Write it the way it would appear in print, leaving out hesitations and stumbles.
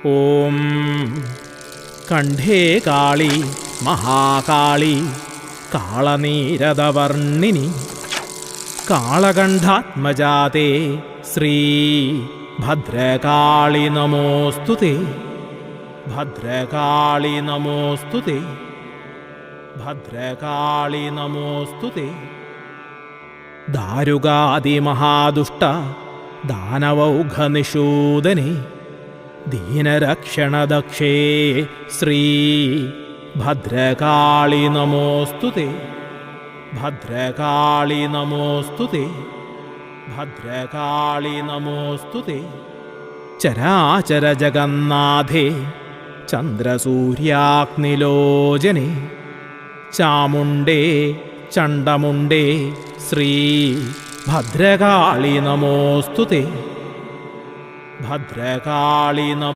ഓം കണ്ഠേ കാളി മഹാകാളി കാളനീരദവർണിനി കാളകണ്ഠാത്മജാതേ ശ്രീ ഭദ്രകാളി നമോസ്തുതേ. ഭദ്രകാളി നമോസ്തുതേ. ഭദ്രകാളി നമോസ്തുതേ. ദാരുകാതിമഹാദുഷ്ട ദാനവൗഘനിഷൂദനെ ദീനരക്ഷണദക്ഷേ ശ്രീ ഭദ്രകാളി നമോസ്തുതേ. ഭദ്രകാളി നമോസ്തുതേ. ഭദ്രകാളി നമോസ്തുതേ. ചരാചര ജഗന്നാഥേ ചന്ദ്രസൂര്യാഗ്നിലോചനെ ചാമുണ്ടേ ചണ്ഡമുണ്ടേ ശ്രീ ഭദ്രകാളി നമോസ്തുതേ. ഭദ്രകാളി നമോ